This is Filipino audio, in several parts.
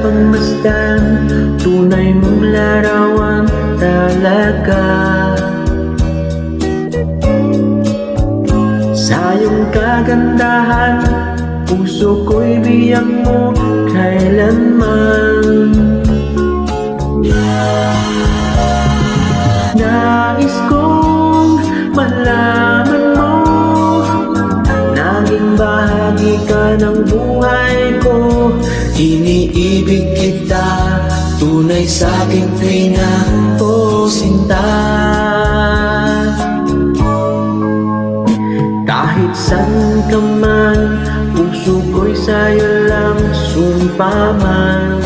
pangmasdan, tunay mong larawan talaga. Sa iyong kagandahan, puso ko'y biyak mo kailanman. Nais kong malaman mo, naging bahagi ka ng buhay ko. Iniibig kita, tunay sa'king tuwina, o sinta. Kahit saan ka man, puso ko'y sa'yo lang sumpaman.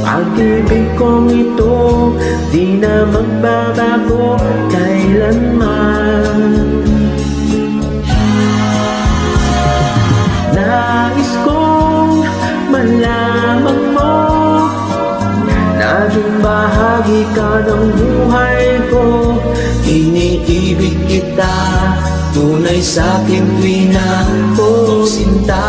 Pag-ibig kong ito, di na magbabago kailanman. Nais kong malaman mo, naging bahagi ka ng buhay ko. Iniibig kita, tunay sa'king tuwina, o sinta.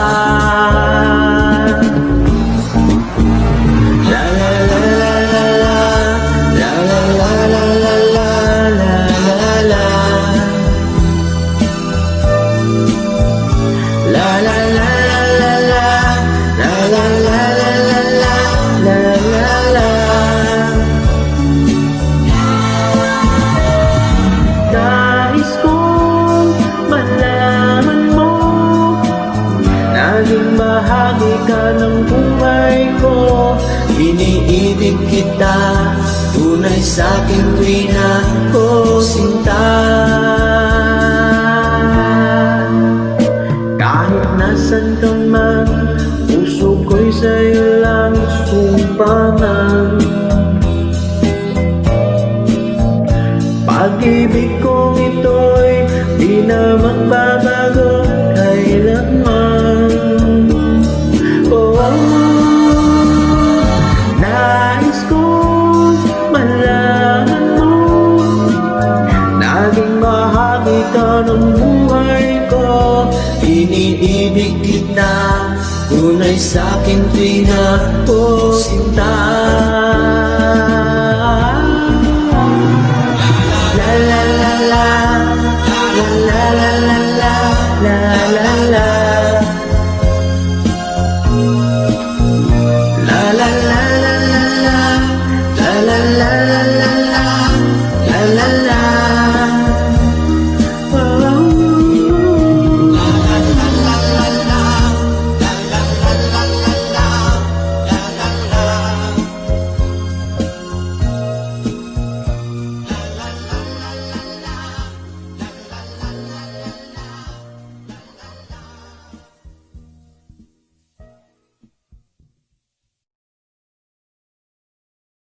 Nais kong malaman mo, naging bahagi ka ng buhay ko. Iniibig kita, tunay sa'king tuwina, o sinta. Kahit nasan ka man, puso ko'y sa'yo lang sumpaman. Pag-ibig kong ito'y di na magbabago kailanman. Oh, nais kong malaman mo, naging bahagi ka ng buhay ko. Iniibig kita, tunay sa'king tuwina, o sinta.